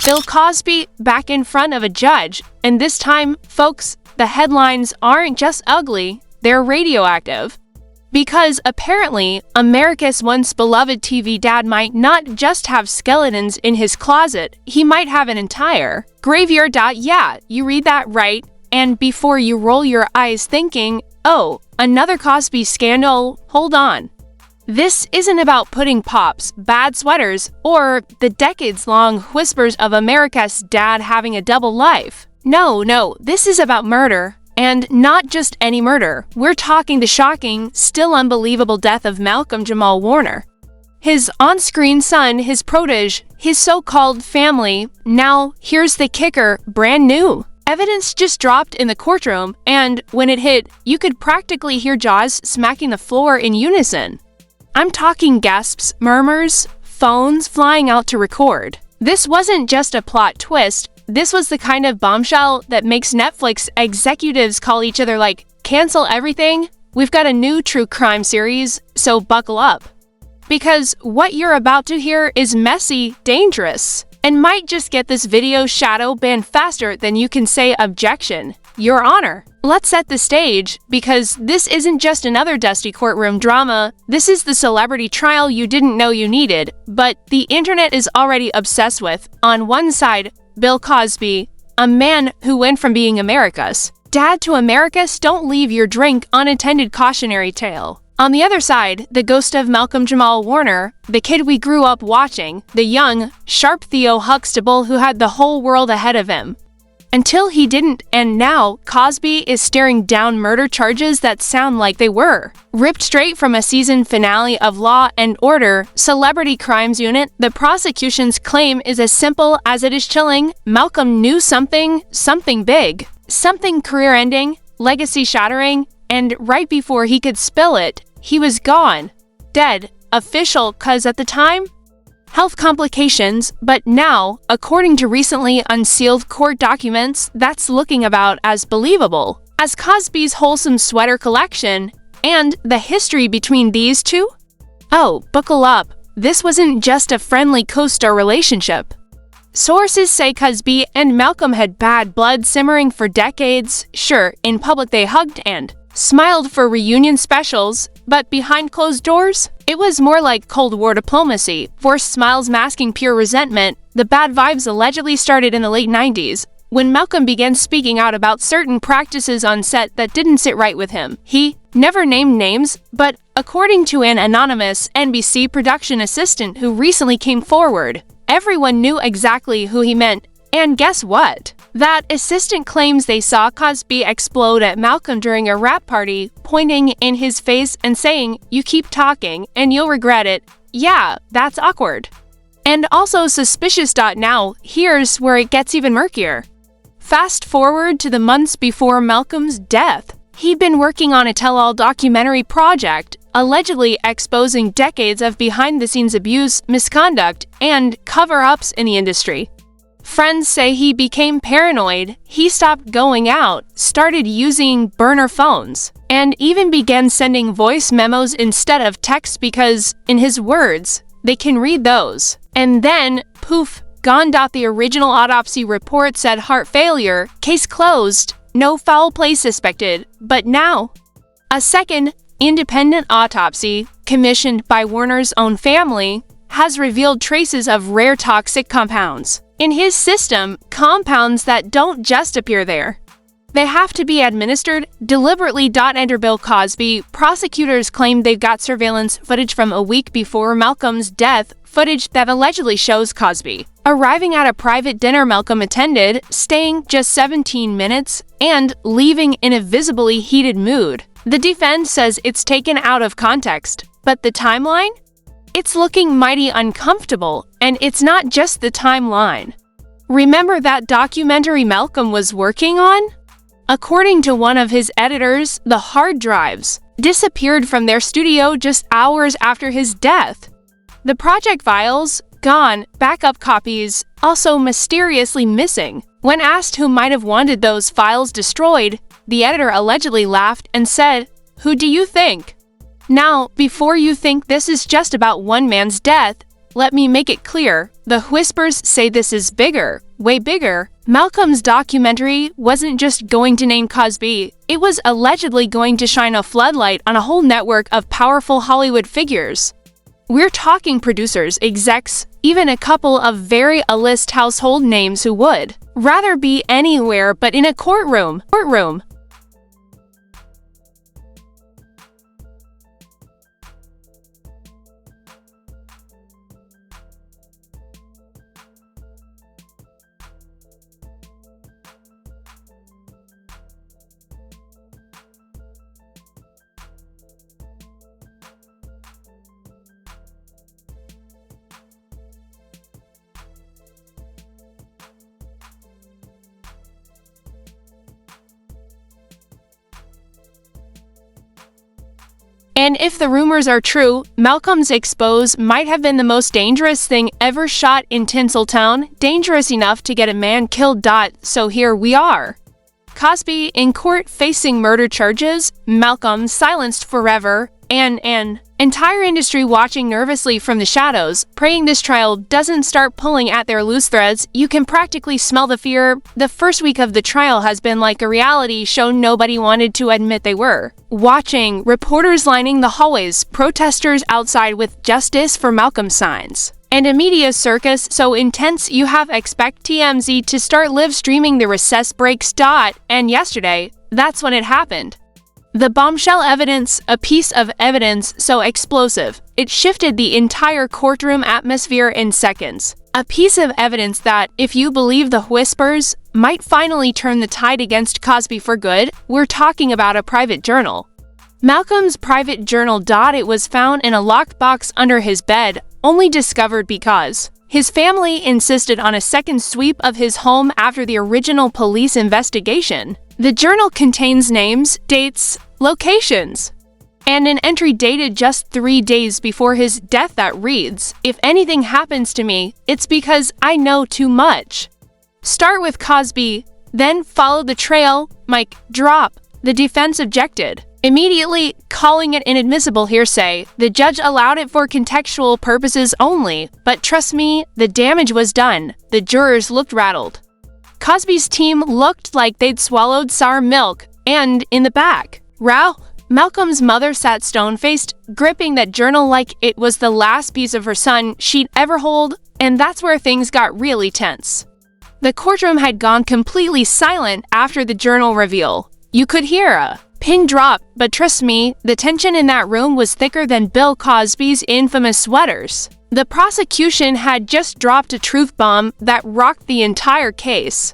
Bill Cosby back in front of a judge, and this time, folks, the headlines aren't just ugly, they're radioactive. Because apparently, America's once beloved TV dad might not just have skeletons in his closet, he might have an entire graveyard. Yeah, you read that right, and before you roll your eyes thinking, oh, another Cosby scandal, hold on. This isn't about pudding pops, bad sweaters, or the decades-long whispers of America's dad having a double life. No, this is about murder. And not just any murder. We're talking the shocking, still unbelievable death of Malcolm Jamal Warner. His on-screen son, his protege, his so-called family. Now, here's the kicker, brand new. Evidence just dropped in the courtroom, and when it hit, you could practically hear jaws smacking the floor in unison. I'm talking gasps, murmurs, phones flying out to record. This wasn't just a plot twist. This was the kind of bombshell that makes Netflix executives call each other like, cancel everything, we've got a new true crime series, so buckle up. Because what you're about to hear is messy, dangerous, and might just get this video shadow banned faster than you can say objection. Your Honor. Let's set the stage, because this isn't just another dusty courtroom drama, this is the celebrity trial you didn't know you needed, but the internet is already obsessed with. On one side, Bill Cosby, a man who went from being America's dad to America's don't leave your drink unattended cautionary tale. On the other side, the ghost of Malcolm Jamal Warner, the kid we grew up watching, the young, sharp Theo Huxtable who had the whole world ahead of him. Until he didn't, and now Cosby is staring down murder charges that sound like they were ripped straight from a season finale of Law and Order, Celebrity Crimes Unit. The prosecution's claim is as simple as it is chilling. Malcolm knew something big, something career-ending, legacy-shattering, and right before he could spill it, he was gone. Dead. Official, 'cause at the time, health complications, but now, according to recently unsealed court documents, that's looking about as believable as Cosby's wholesome sweater collection and the history between these two. Oh, buckle up. This wasn't just a friendly co-star relationship. Sources say Cosby and Malcolm had bad blood simmering for decades. Sure, in public they hugged and smiled for reunion specials, but behind closed doors, it was more like Cold War diplomacy, forced smiles masking pure resentment. The bad vibes allegedly started in the late 90s, when Malcolm began speaking out about certain practices on set that didn't sit right with him. He never named names, but according to an anonymous NBC production assistant who recently came forward, everyone knew exactly who he meant. And guess what? That assistant claims they saw Cosby explode at Malcolm during a rap party, pointing in his face and saying, "You keep talking, and you'll regret it." Yeah, that's awkward. And also suspicious. Now, here's where it gets even murkier. Fast forward to the months before Malcolm's death. He'd been working on a tell-all documentary project, allegedly exposing decades of behind-the-scenes abuse, misconduct, and cover-ups in the industry. Friends say he became paranoid, he stopped going out, started using burner phones, and even began sending voice memos instead of text because, in his words, they can read those. And then, poof, gone. The original autopsy report said heart failure, case closed, no foul play suspected. But now, a second, independent autopsy, commissioned by Warner's own family, has revealed traces of rare toxic compounds in his system, compounds that don't just appear there. They have to be administered deliberately. Enter Bill Cosby. Prosecutors claim they've got surveillance footage from a week before Malcolm's death, footage that allegedly shows Cosby arriving at a private dinner Malcolm attended, staying just 17 minutes, and leaving in a visibly heated mood. The defense says it's taken out of context, but the timeline? It's looking mighty uncomfortable, and it's not just the timeline. Remember that documentary Malcolm was working on? According to one of his editors, the hard drives disappeared from their studio just hours after his death. The project files, gone, backup copies, also mysteriously missing. When asked who might have wanted those files destroyed, the editor allegedly laughed and said, "Who do you think?" Now, before you think this is just about one man's death, let me make it clear, the whispers say this is bigger, way bigger. Malcolm's documentary wasn't just going to name Cosby, it was allegedly going to shine a floodlight on a whole network of powerful Hollywood figures. We're talking producers, execs, even a couple of very A-list household names who would rather be anywhere but in a courtroom. And if the rumors are true, Malcolm's expose might have been the most dangerous thing ever shot in Tinseltown, dangerous enough to get a man killed. So here we are. Cosby in court facing murder charges, Malcolm silenced forever, and an entire industry watching nervously from the shadows, praying this trial doesn't start pulling at their loose threads. You can practically smell the fear. The first week of the trial has been like a reality show nobody wanted to admit they were watching, reporters lining the hallways, protesters outside with "Justice for Malcolm" signs, and a media circus so intense you have expect TMZ to start live streaming the recess breaks. And yesterday, that's when it happened. The bombshell evidence, a piece of evidence so explosive, it shifted the entire courtroom atmosphere in seconds. A piece of evidence that, if you believe the whispers, might finally turn the tide against Cosby for good. We're talking about a private journal. Malcolm's private journal. It was found in a locked box under his bed, only discovered because his family insisted on a second sweep of his home after the original police investigation. The journal contains names, dates, locations, and an entry dated just 3 days before his death that reads, "If anything happens to me, it's because I know too much." Start with Cosby, then follow the trail. Mic drop. The defense objected, immediately calling it inadmissible hearsay. The judge allowed it for contextual purposes only, but trust me, the damage was done. The jurors looked rattled. Cosby's team looked like they'd swallowed sour milk, and in the back row, Malcolm's mother sat stone-faced, gripping that journal like it was the last piece of her son she'd ever hold, and that's where things got really tense. The courtroom had gone completely silent after the journal reveal. You could hear a pin drop, but trust me, the tension in that room was thicker than Bill Cosby's infamous sweaters. The prosecution had just dropped a truth bomb that rocked the entire case.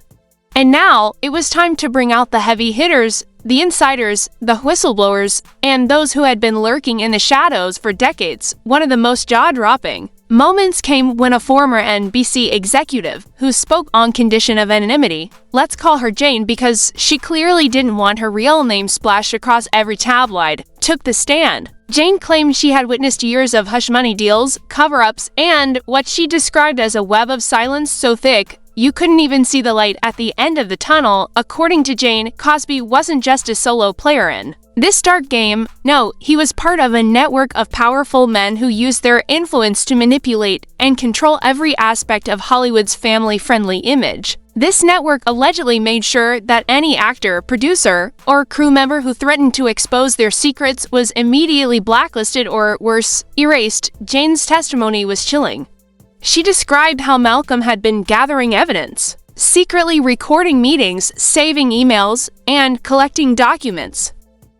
And now, it was time to bring out the heavy hitters, the insiders, the whistleblowers, and those who had been lurking in the shadows for decades. One of the most jaw-dropping moments came when a former NBC executive, who spoke on condition of anonymity, let's call her Jane because she clearly didn't want her real name splashed across every tabloid, took the stand. Jane claimed she had witnessed years of hush-money deals, cover-ups, and what she described as a web of silence so thick, you couldn't even see the light at the end of the tunnel. According to Jane, Cosby wasn't just a solo player in this dark game. No, he was part of a network of powerful men who used their influence to manipulate and control every aspect of Hollywood's family-friendly image. This network allegedly made sure that any actor, producer, or crew member who threatened to expose their secrets was immediately blacklisted or, worse, erased. Jane's testimony was chilling. She described how Malcolm had been gathering evidence, secretly recording meetings, saving emails, and collecting documents.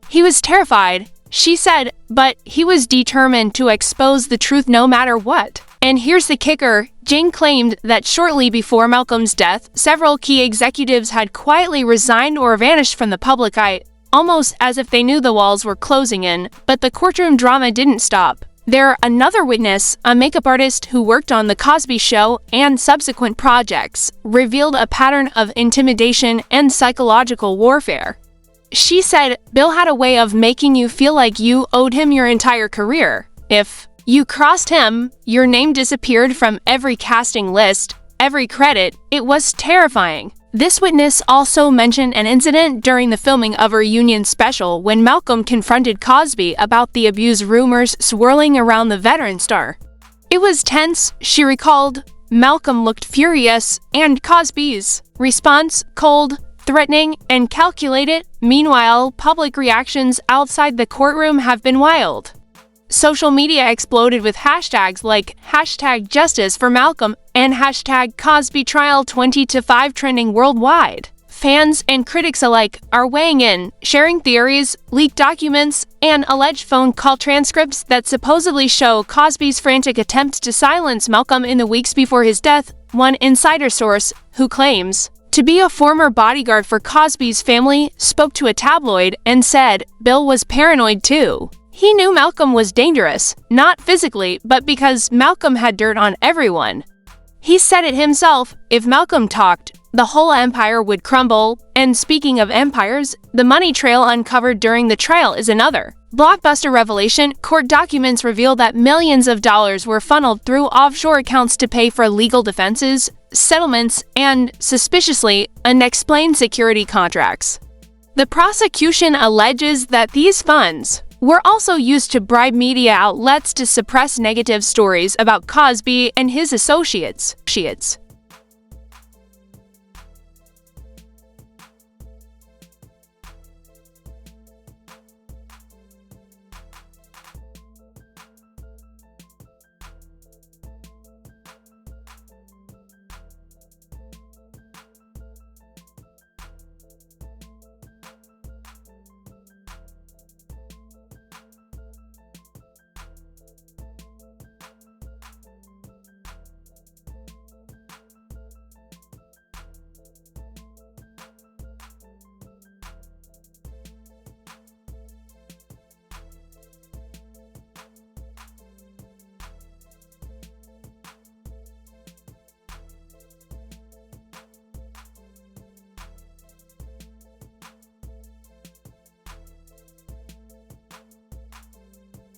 He was terrified, she said, but he was determined to expose the truth no matter what. And here's the kicker, Jane claimed that shortly before Malcolm's death, several key executives had quietly resigned or vanished from the public eye, almost as if they knew the walls were closing in. But the courtroom drama didn't stop. Another witness, a makeup artist who worked on The Cosby Show and subsequent projects, revealed a pattern of intimidation and psychological warfare. She said, Bill had a way of making you feel like you owed him your entire career. If you crossed him, your name disappeared from every casting list, every credit. It was terrifying. This witness also mentioned an incident during the filming of a reunion special when Malcolm confronted Cosby about the abuse rumors swirling around the veteran star. It was tense, she recalled. Malcolm looked furious, and Cosby's response cold, threatening, and calculated. Meanwhile, public reactions outside the courtroom have been wild. Social media exploded with hashtags like #JusticeForMalcolm and #CosbyTrial20-5 trending worldwide. Fans and critics alike are weighing in, sharing theories, leaked documents, and alleged phone call transcripts that supposedly show Cosby's frantic attempts to silence Malcolm in the weeks before his death. One insider source, who claims to be a former bodyguard for Cosby's family, spoke to a tabloid and said Bill was paranoid too. He knew Malcolm was dangerous, not physically, but because Malcolm had dirt on everyone. He said it himself, if Malcolm talked, the whole empire would crumble. And speaking of empires, the money trail uncovered during the trial is another blockbuster revelation. Court documents reveal that millions of dollars were funneled through offshore accounts to pay for legal defenses, settlements, and, suspiciously, unexplained security contracts. The prosecution alleges that these funds were also used to bribe media outlets to suppress negative stories about Cosby and his associates.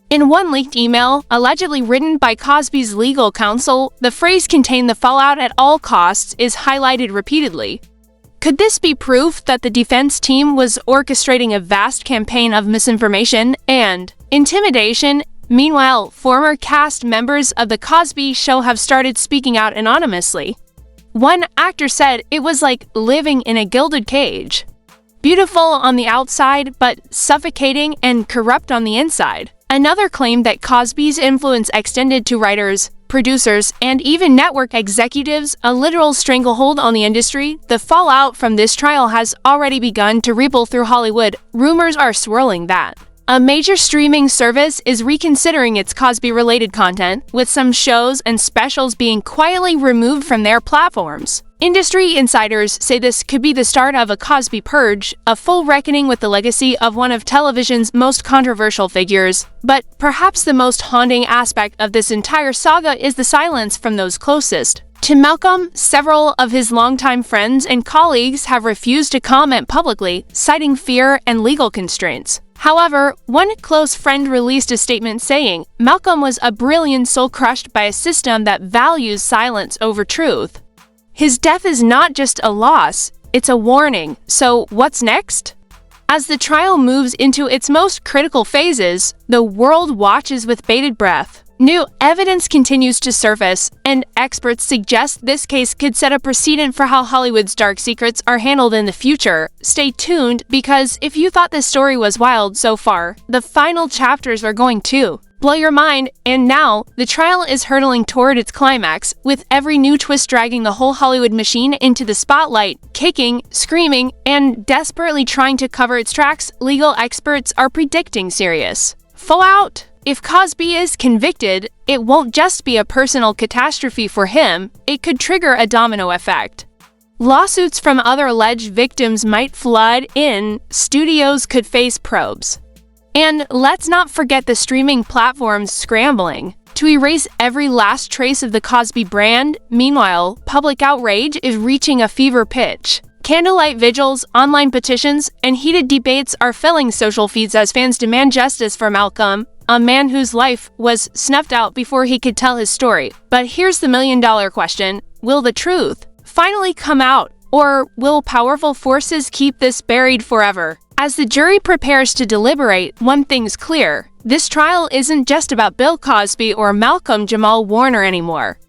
In one leaked email, allegedly written by Cosby's legal counsel, the phrase contained "the fallout at all costs" is highlighted repeatedly. Could this be proof that the defense team was orchestrating a vast campaign of misinformation and intimidation? Meanwhile, former cast members of The Cosby Show have started speaking out anonymously. One actor said it was like living in a gilded cage. Beautiful on the outside, but suffocating and corrupt on the inside. Another claimed that Cosby's influence extended to writers, producers, and even network executives, a literal stranglehold on the industry. The fallout from this trial has already begun to ripple through Hollywood. Rumors are swirling that a major streaming service is reconsidering its Cosby-related content, with some shows and specials being quietly removed from their platforms. Industry insiders say this could be the start of a Cosby purge, a full reckoning with the legacy of one of television's most controversial figures. But perhaps the most haunting aspect of this entire saga is the silence from those closest to Malcolm. Several of his longtime friends and colleagues have refused to comment publicly, citing fear and legal constraints. However, one close friend released a statement saying, Malcolm was a brilliant soul crushed by a system that values silence over truth. His death is not just a loss, it's a warning. So what's next? As the trial moves into its most critical phases, the world watches with bated breath. New evidence continues to surface, and experts suggest this case could set a precedent for how Hollywood's dark secrets are handled in the future. Stay tuned, because if you thought this story was wild so far, the final chapters are going to blow your mind. And now, the trial is hurtling toward its climax, with every new twist dragging the whole Hollywood machine into the spotlight. Kicking, screaming, and desperately trying to cover its tracks, legal experts are predicting serious fallout. If Cosby is convicted, it won't just be a personal catastrophe for him, it could trigger a domino effect. Lawsuits from other alleged victims might flood in, studios could face probes. And let's not forget the streaming platforms scrambling to erase every last trace of the Cosby brand. Meanwhile, public outrage is reaching a fever pitch. Candlelight vigils, online petitions, and heated debates are filling social feeds as fans demand justice for Malcolm, a man whose life was snuffed out before he could tell his story. But here's the million-dollar question: will the truth finally come out, or will powerful forces keep this buried forever? As the jury prepares to deliberate, one thing's clear: This trial isn't just about Bill Cosby or Malcolm Jamal Warner anymore.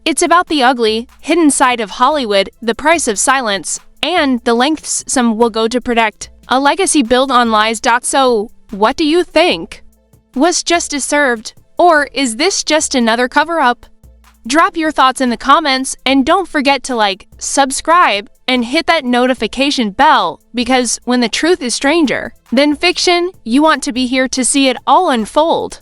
It's about the ugly, hidden side of Hollywood, the price of silence, and the lengths some will go to protect a legacy built on lies. So, what do you think? Was justice served? Or is this just another cover-up? Drop your thoughts in the comments, and don't forget to like, subscribe, and hit that notification bell, because when the truth is stranger than fiction, you want to be here to see it all unfold.